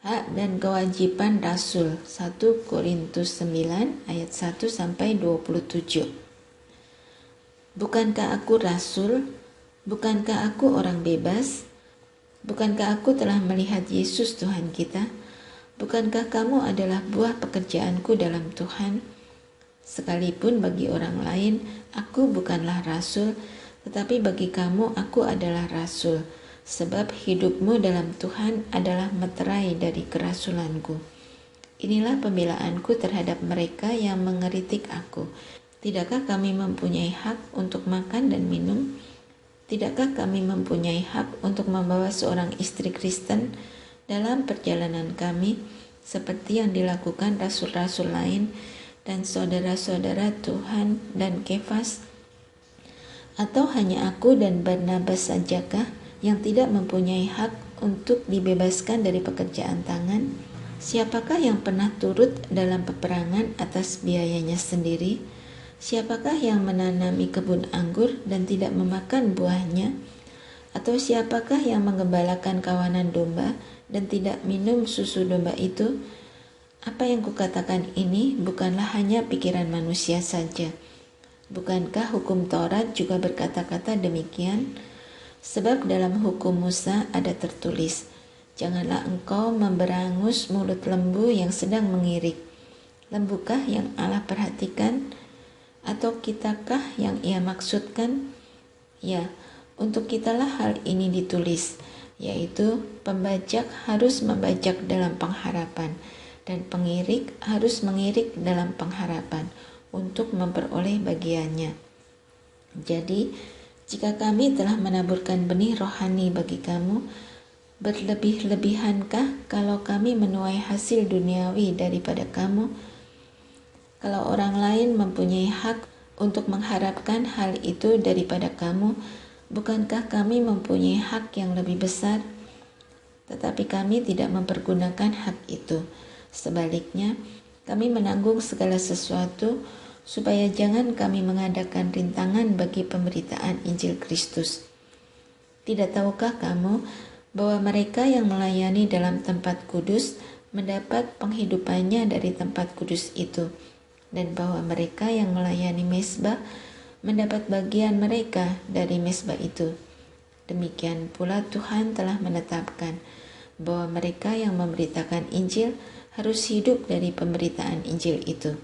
Hak dan kewajiban Rasul 1 Korintus 9 ayat 1-27. Bukankah aku Rasul? Bukankah aku orang bebas? Bukankah aku telah melihat Yesus Tuhan kita? Bukankah kamu adalah buah pekerjaanku dalam Tuhan? Sekalipun bagi orang lain aku bukanlah Rasul, tetapi bagi kamu aku adalah Rasul. Sebab hidupmu dalam Tuhan adalah meterai dari kerasulanku. Inilah pembelaanku terhadap mereka yang mengeritik aku. Tidakkah kami mempunyai hak untuk makan dan minum? Tidakkah kami mempunyai hak untuk membawa seorang istri Kristen dalam perjalanan kami, seperti yang dilakukan rasul-rasul lain dan saudara-saudara Tuhan dan Kefas? Atau hanya aku dan Barnabas sajakah yang tidak mempunyai hak untuk dibebaskan dari pekerjaan tangan? Siapakah yang pernah turut dalam peperangan atas biayanya sendiri? Siapakah yang menanami kebun anggur dan tidak memakan buahnya? Atau siapakah yang menggembalakan kawanan domba dan tidak minum susu domba itu? Apa yang kukatakan ini bukanlah hanya pikiran manusia saja. Bukankah hukum Taurat juga berkata-kata demikian? Sebab dalam hukum Musa ada tertulis, janganlah engkau memberangus mulut lembu yang sedang mengirik. Lembukah yang Allah perhatikan? Atau kitakah yang ia maksudkan? Ya, untuk kitalah hal ini ditulis, yaitu pembajak harus membajak dalam pengharapan, dan pengirik harus mengirik dalam pengharapan, untuk memperoleh bagiannya. Jadi, jika kami telah menaburkan benih rohani bagi kamu, berlebih-lebihankah kalau kami menuai hasil duniawi daripada kamu? Kalau orang lain mempunyai hak untuk mengharapkan hal itu daripada kamu, bukankah kami mempunyai hak yang lebih besar? Tetapi kami tidak mempergunakan hak itu. Sebaliknya, kami menanggung segala sesuatu supaya jangan kami mengadakan rintangan bagi pemberitaan Injil Kristus. Tidak tahukah kamu bahwa mereka yang melayani dalam tempat kudus mendapat penghidupannya dari tempat kudus itu, dan bahwa mereka yang melayani mezbah mendapat bagian mereka dari mezbah itu. Demikian pula Tuhan telah menetapkan bahwa mereka yang memberitakan Injil harus hidup dari pemberitaan Injil itu.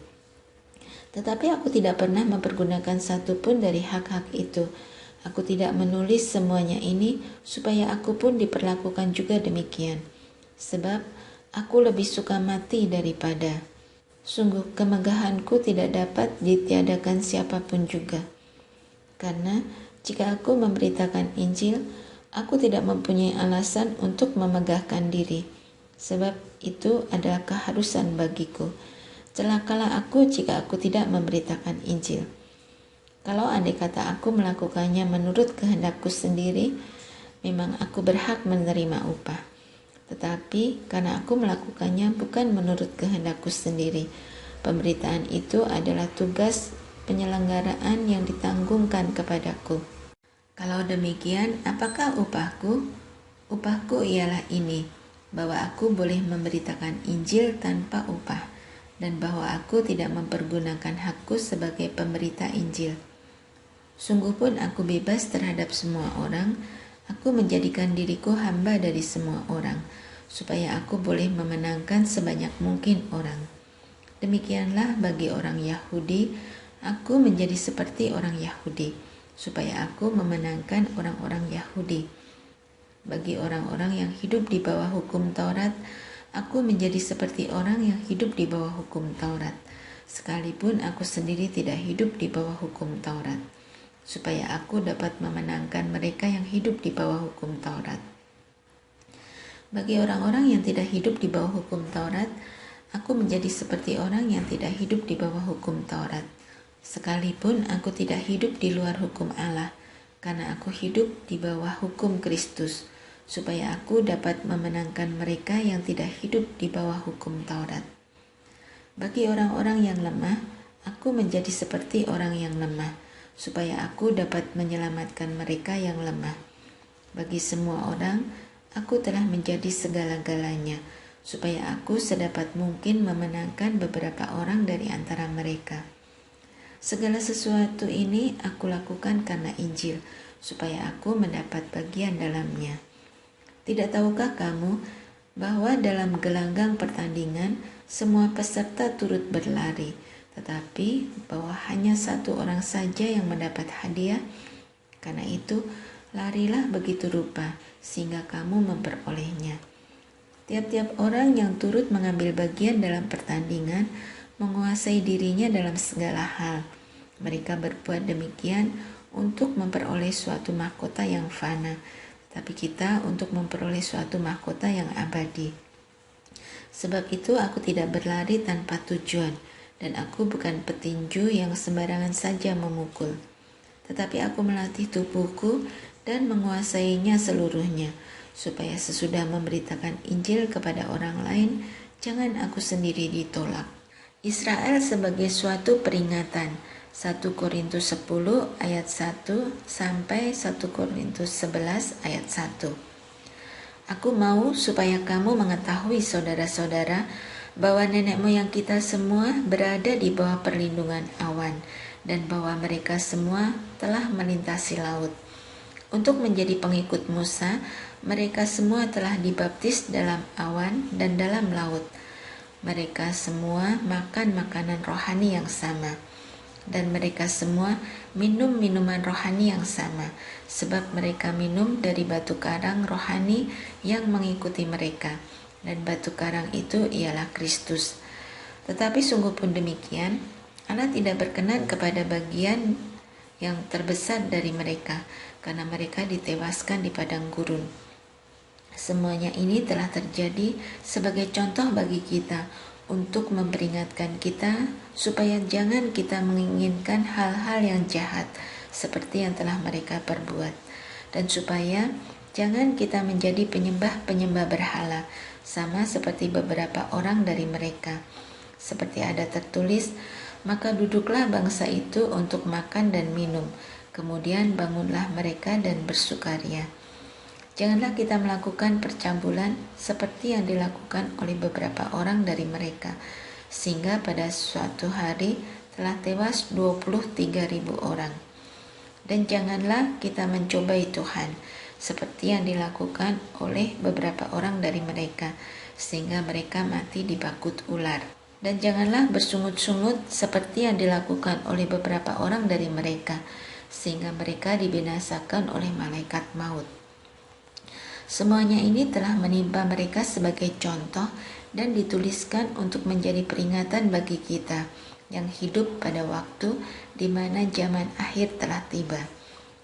Tetapi aku tidak pernah mempergunakan satu pun dari hak-hak itu. Aku tidak menulis semuanya ini supaya aku pun diperlakukan juga demikian. Sebab aku lebih suka mati daripada. Sungguh kemegahanku tidak dapat ditiadakan siapapun juga. Karena jika aku memberitakan Injil, aku tidak mempunyai alasan untuk memegahkan diri. Sebab itu adalah keharusan bagiku. Celakalah aku jika aku tidak memberitakan Injil. Kalau andai kata aku melakukannya menurut kehendakku sendiri, memang aku berhak menerima upah. Tetapi karena aku melakukannya bukan menurut kehendakku sendiri, pemberitaan itu adalah tugas penyelenggaraan yang ditanggungkan kepadaku. Kalau demikian, apakah upahku? Upahku ialah ini, bahwa aku boleh memberitakan Injil tanpa upah, dan bahwa aku tidak mempergunakan hakku sebagai pemberita Injil. Sungguh pun aku bebas terhadap semua orang, aku menjadikan diriku hamba dari semua orang, supaya aku boleh memenangkan sebanyak mungkin orang. Demikianlah bagi orang Yahudi, aku menjadi seperti orang Yahudi, supaya aku memenangkan orang-orang Yahudi. Bagi orang-orang yang hidup di bawah hukum Taurat, aku menjadi seperti orang yang hidup di bawah hukum Taurat, sekalipun aku sendiri tidak hidup di bawah hukum Taurat, supaya aku dapat memenangkan mereka yang hidup di bawah hukum Taurat. Bagi orang-orang yang tidak hidup di bawah hukum Taurat, aku menjadi seperti orang yang tidak hidup di bawah hukum Taurat, sekalipun aku tidak hidup di luar hukum Allah, karena aku hidup di bawah hukum Kristus, supaya aku dapat memenangkan mereka yang tidak hidup di bawah hukum Taurat. Bagi orang-orang yang lemah, aku menjadi seperti orang yang lemah, supaya aku dapat menyelamatkan mereka yang lemah. Bagi semua orang, aku telah menjadi segala-galanya, supaya aku sedapat mungkin memenangkan beberapa orang dari antara mereka. Segala sesuatu ini aku lakukan karena Injil, supaya aku mendapat bagian dalamnya. Tidak tahukah kamu bahwa dalam gelanggang pertandingan semua peserta turut berlari, tetapi bahwa hanya satu orang saja yang mendapat hadiah? Karena itu, larilah begitu rupa sehingga kamu memperolehnya. Tiap-tiap orang yang turut mengambil bagian dalam pertandingan menguasai dirinya dalam segala hal. Mereka berbuat demikian untuk memperoleh suatu mahkota yang fana, tapi kita untuk memperoleh suatu mahkota yang abadi. Sebab itu aku tidak berlari tanpa tujuan, dan aku bukan petinju yang sembarangan saja memukul. Tetapi aku melatih tubuhku dan menguasainya seluruhnya, supaya sesudah memberitakan Injil kepada orang lain, jangan aku sendiri ditolak. Israel sebagai suatu peringatan. 1 Korintus 10 ayat 1 sampai 1 Korintus 11 ayat 1. Aku mau supaya kamu mengetahui, saudara-saudara, bahwa nenek moyang kita semua berada di bawah perlindungan awan, dan bahwa mereka semua telah melintasi laut. Untuk menjadi pengikut Musa, mereka semua telah dibaptis dalam awan dan dalam laut. Mereka semua makan makanan rohani yang sama, dan mereka semua minum minuman rohani yang sama, sebab mereka minum dari batu karang rohani yang mengikuti mereka, dan batu karang itu ialah Kristus. Tetapi sungguh pun demikian, Allah tidak berkenan kepada bagian yang terbesar dari mereka, karena mereka ditewaskan di padang gurun. Semuanya ini telah terjadi sebagai contoh bagi kita, untuk memperingatkan kita supaya jangan kita menginginkan hal-hal yang jahat seperti yang telah mereka perbuat, dan supaya jangan kita menjadi penyembah-penyembah berhala sama seperti beberapa orang dari mereka. Seperti ada tertulis, maka duduklah bangsa itu untuk makan dan minum, kemudian bangunlah mereka dan bersukaria. Janganlah kita melakukan percabulan seperti yang dilakukan oleh beberapa orang dari mereka, sehingga pada suatu hari telah tewas 23.000 orang. Dan janganlah kita mencobai Tuhan, seperti yang dilakukan oleh beberapa orang dari mereka, sehingga mereka mati dibakut ular. Dan janganlah bersungut-sungut seperti yang dilakukan oleh beberapa orang dari mereka, sehingga mereka dibinasakan oleh malaikat maut. Semuanya ini telah menimpa mereka sebagai contoh dan dituliskan untuk menjadi peringatan bagi kita yang hidup pada waktu di mana zaman akhir telah tiba.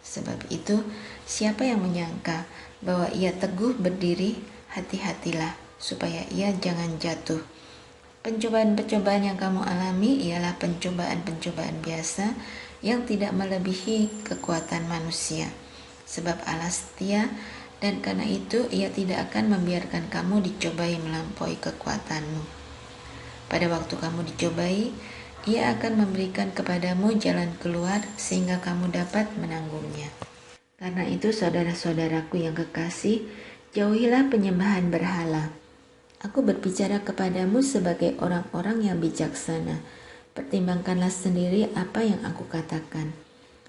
Sebab itu, siapa yang menyangka bahwa ia teguh berdiri, hati-hatilah supaya ia jangan jatuh. Pencobaan-pencobaan yang kamu alami ialah pencobaan-pencobaan biasa yang tidak melebihi kekuatan manusia. Sebab Allah setia, dan karena itu ia tidak akan membiarkan kamu dicobai melampaui kekuatanmu. Pada waktu kamu dicobai, ia akan memberikan kepadamu jalan keluar sehingga kamu dapat menanggungnya. Karena itu saudara-saudaraku yang kekasih, jauhilah penyembahan berhala. Aku berbicara kepadamu sebagai orang-orang yang bijaksana. Pertimbangkanlah sendiri apa yang aku katakan.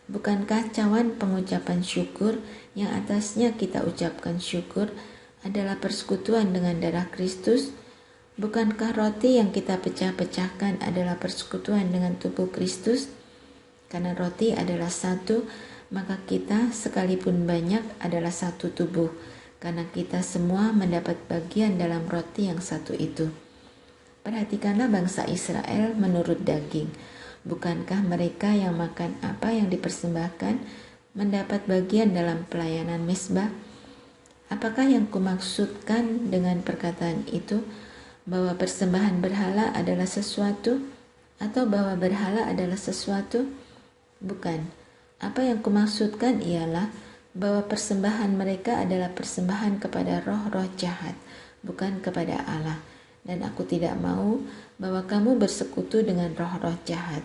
Bukankah cawan pengucapan syukur yang atasnya kita ucapkan syukur adalah persekutuan dengan darah Kristus? Bukankah roti yang kita pecah-pecahkan adalah persekutuan dengan tubuh Kristus? Karena roti adalah satu, maka kita sekalipun banyak adalah satu tubuh, karena kita semua mendapat bagian dalam roti yang satu itu. Perhatikanlah bangsa Israel menurut daging. Bukankah mereka yang makan apa yang dipersembahkan mendapat bagian dalam pelayanan mezbah? Apakah yang kumaksudkan dengan perkataan itu, bahwa persembahan berhala adalah sesuatu, atau bahwa berhala adalah sesuatu? Bukan. Apa yang kumaksudkan ialah bahwa persembahan mereka adalah persembahan kepada roh-roh jahat, bukan kepada Allah. Dan aku tidak mau bahwa kamu bersekutu dengan roh-roh jahat.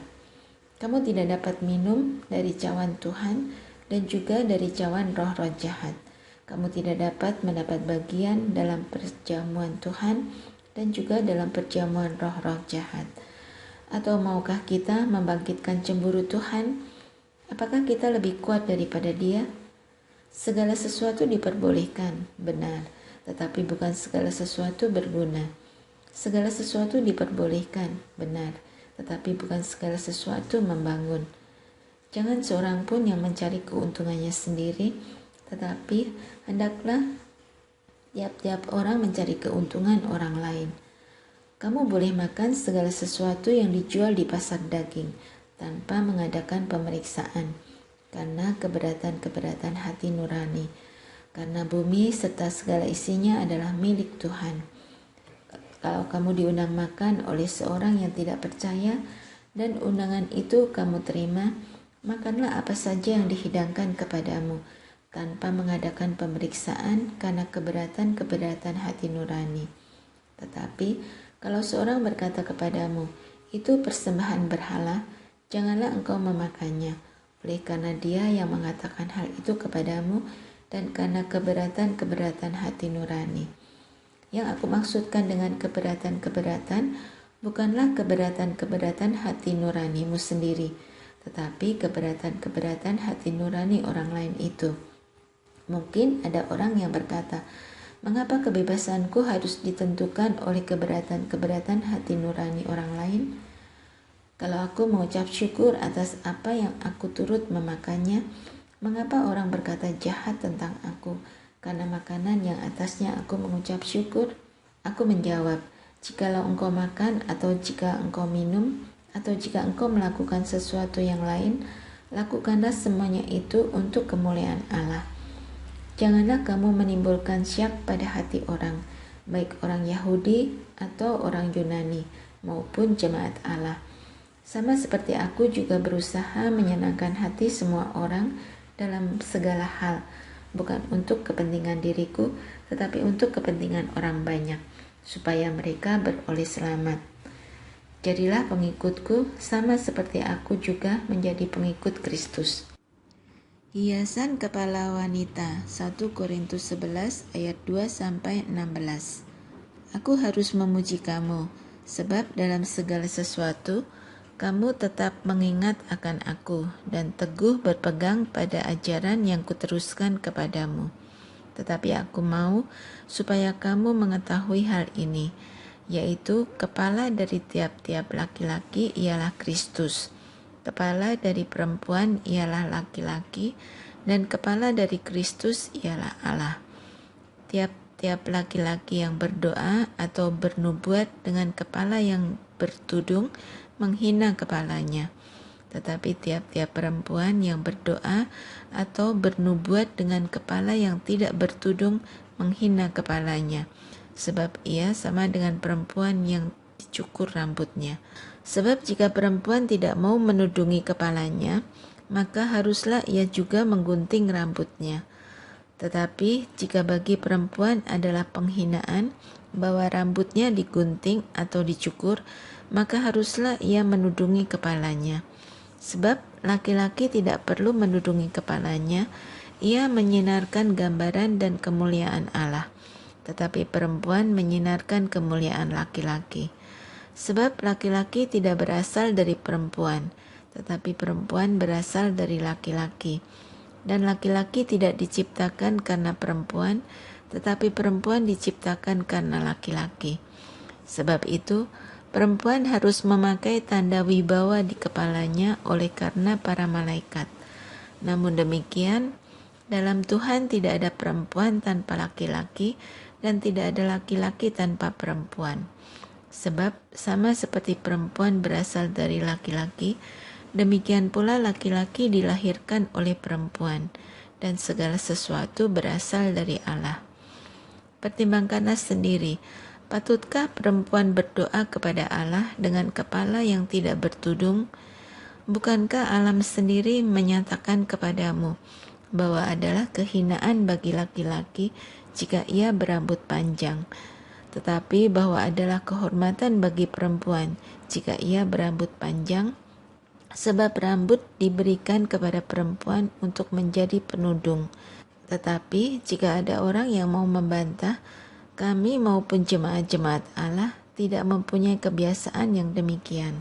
Kamu tidak dapat minum dari cawan Tuhan dan juga dari cawan roh-roh jahat. Kamu tidak dapat mendapat bagian dalam perjamuan Tuhan dan juga dalam perjamuan roh-roh jahat. Atau maukah kita membangkitkan cemburu Tuhan? Apakah kita lebih kuat daripada Dia? Segala sesuatu diperbolehkan, benar, tetapi bukan segala sesuatu berguna. Segala sesuatu diperbolehkan, benar, tetapi bukan segala sesuatu membangun. Jangan seorang pun yang mencari keuntungannya sendiri, tetapi hendaklah tiap-tiap orang mencari keuntungan orang lain. Kamu boleh makan segala sesuatu yang dijual di pasar daging tanpa mengadakan pemeriksaan, karena keberatan-keberatan hati nurani, karena bumi serta segala isinya adalah milik Tuhan. Kalau kamu diundang makan oleh seorang yang tidak percaya dan undangan itu kamu terima, makanlah apa saja yang dihidangkan kepadamu, tanpa mengadakan pemeriksaan karena keberatan-keberatan hati nurani. Tetapi kalau seorang berkata kepadamu, itu persembahan berhala, janganlah engkau memakannya, oleh karena dia yang mengatakan hal itu kepadamu dan karena keberatan-keberatan hati nurani. Yang aku maksudkan dengan keberatan-keberatan bukanlah keberatan-keberatan hati nuranimu sendiri, tetapi keberatan-keberatan hati nurani orang lain itu. Mungkin ada orang yang berkata, mengapa kebebasanku harus ditentukan oleh keberatan-keberatan hati nurani orang lain? Kalau aku mengucap syukur atas apa yang aku turut memakannya, mengapa orang berkata jahat tentang aku karena makanan yang atasnya aku mengucap syukur? Aku menjawab, jikalau engkau makan atau jika engkau minum atau jika engkau melakukan sesuatu yang lain, lakukanlah semuanya itu untuk kemuliaan Allah. Janganlah kamu menimbulkan syak pada hati orang, baik orang Yahudi atau orang Yunani, maupun jemaat Allah. Sama seperti aku juga berusaha menyenangkan hati semua orang dalam segala hal, bukan untuk kepentingan diriku, tetapi untuk kepentingan orang banyak, supaya mereka beroleh selamat. Jadilah pengikutku, sama seperti aku juga menjadi pengikut Kristus. Hiasan kepala wanita 1 Korintus 11 ayat 2-16. Aku harus memuji kamu, sebab dalam segala sesuatu kamu tetap mengingat akan aku dan teguh berpegang pada ajaran yang kuteruskan kepadamu. Tetapi aku mau supaya kamu mengetahui hal ini, yaitu kepala dari tiap-tiap laki-laki ialah Kristus. Kepala dari perempuan ialah laki-laki, dan kepala dari Kristus ialah Allah. Tiap-tiap laki-laki yang berdoa atau bernubuat dengan kepala yang bertudung menghina kepalanya. Tetapi tiap-tiap perempuan yang berdoa atau bernubuat dengan kepala yang tidak bertudung menghina kepalanya, sebab ia sama dengan perempuan yang dicukur rambutnya. Sebab jika perempuan tidak mau menudungi kepalanya, maka haruslah ia juga menggunting rambutnya. Tetapi jika bagi perempuan adalah penghinaan bahwa rambutnya digunting atau dicukur, maka haruslah ia menudungi kepalanya. Sebab laki-laki tidak perlu menudungi kepalanya, ia menyinarkan gambaran dan kemuliaan Allah, tetapi perempuan menyinarkan kemuliaan laki-laki. Sebab laki-laki tidak berasal dari perempuan, tetapi perempuan berasal dari laki-laki. Dan laki-laki tidak diciptakan karena perempuan, tetapi perempuan diciptakan karena laki-laki. Sebab itu, perempuan harus memakai tanda wibawa di kepalanya oleh karena para malaikat. Namun demikian, dalam Tuhan tidak ada perempuan tanpa laki-laki, dan tidak ada laki-laki tanpa perempuan. Sebab sama seperti perempuan berasal dari laki-laki, demikian pula laki-laki dilahirkan oleh perempuan, dan segala sesuatu berasal dari Allah. Pertimbangkanlah sendiri, patutkah perempuan berdoa kepada Allah dengan kepala yang tidak bertudung? Bukankah alam sendiri menyatakan kepadamu bahwa adalah kehinaan bagi laki-laki jika ia berambut panjang, tetapi bahwa adalah kehormatan bagi perempuan jika ia berambut panjang? Sebab rambut diberikan kepada perempuan untuk menjadi penudung, Tetapi jika ada orang yang mau membantah, kami maupun jemaat-jemaat Allah tidak mempunyai kebiasaan yang demikian.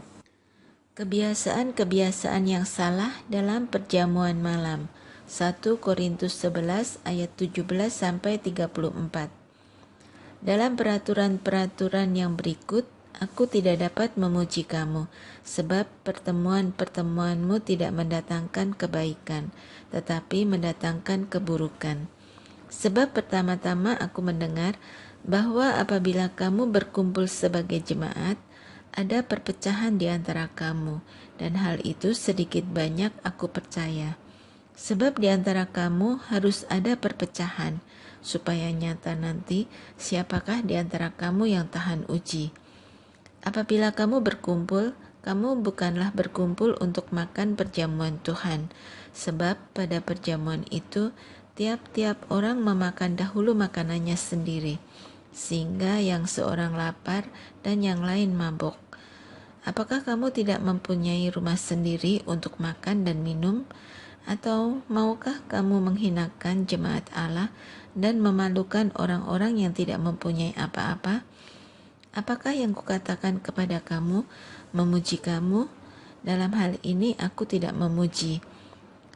Kebiasaan-kebiasaan yang salah dalam perjamuan malam. 1 Korintus 11 ayat 17-34. Dalam peraturan-peraturan yang berikut, aku tidak dapat memuji kamu, sebab pertemuan-pertemuanmu tidak mendatangkan kebaikan, tetapi mendatangkan keburukan. Sebab pertama-tama aku mendengar bahwa apabila kamu berkumpul sebagai jemaat, ada perpecahan di antara kamu, dan hal itu sedikit banyak aku percaya. Sebab di antara kamu harus ada perpecahan, supaya nyata nanti siapakah di antara kamu yang tahan uji. Apabila kamu berkumpul, kamu bukanlah berkumpul untuk makan perjamuan Tuhan, sebab pada perjamuan itu tiap-tiap orang memakan dahulu makanannya sendiri, sehingga yang seorang lapar dan yang lain mabuk. Apakah kamu tidak mempunyai rumah sendiri untuk makan dan minum? Atau maukah kamu menghinakan jemaat Allah dan memalukan orang-orang yang tidak mempunyai apa-apa? Apakah yang kukatakan kepada kamu, memuji kamu? Dalam hal ini aku tidak memuji.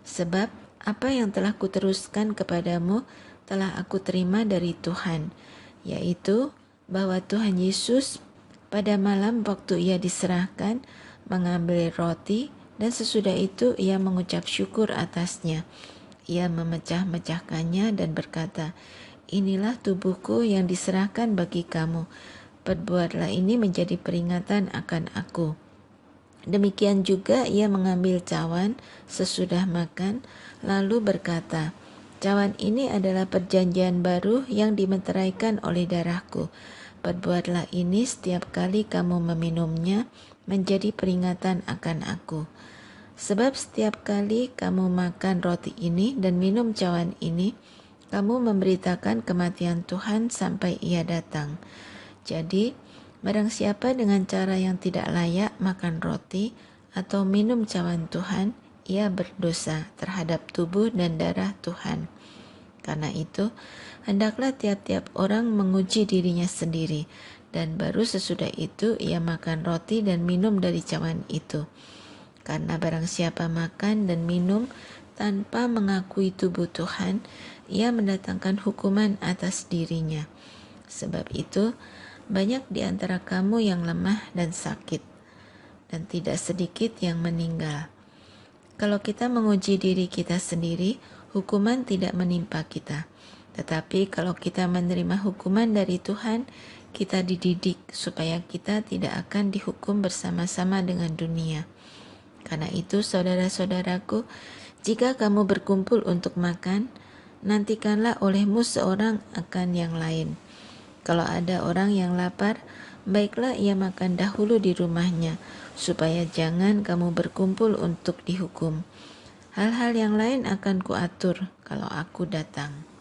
Sebab apa yang telah kuteruskan kepadamu telah aku terima dari Tuhan, yaitu bahwa Tuhan Yesus pada malam waktu ia diserahkan mengambil roti, dan sesudah itu ia mengucap syukur atasnya. Ia memecah-mecahkannya dan berkata, "Inilah tubuhku yang diserahkan bagi kamu. Perbuatlah ini menjadi peringatan akan aku." Demikian juga ia mengambil cawan sesudah makan, lalu berkata, "Cawan ini adalah perjanjian baru yang dimeteraikan oleh darahku. Perbuatlah ini setiap kali kamu meminumnya menjadi peringatan akan aku. Sebab setiap kali kamu makan roti ini dan minum cawan ini, kamu memberitakan kematian Tuhan sampai ia datang. Jadi, barang siapa dengan cara yang tidak layak makan roti atau minum cawan Tuhan, ia berdosa terhadap tubuh dan darah Tuhan. Karena itu, hendaklah tiap-tiap orang menguji dirinya sendiri, dan baru sesudah itu ia makan roti dan minum dari cawan itu. Karena barang siapa makan dan minum tanpa mengakui tubuh Tuhan, ia mendatangkan hukuman atas dirinya. Sebab itu, banyak di antara kamu yang lemah dan sakit, dan tidak sedikit yang meninggal. Kalau kita menguji diri kita sendiri, hukuman tidak menimpa kita. Tetapi kalau kita menerima hukuman dari Tuhan, kita dididik supaya kita tidak akan dihukum bersama-sama dengan dunia. Karena itu, saudara-saudaraku, jika kamu berkumpul untuk makan, nantikanlah olehmu seorang akan yang lain. Kalau ada orang yang lapar, baiklah ia makan dahulu di rumahnya, supaya jangan kamu berkumpul untuk dihukum. Hal-hal yang lain akan kuatur kalau aku datang.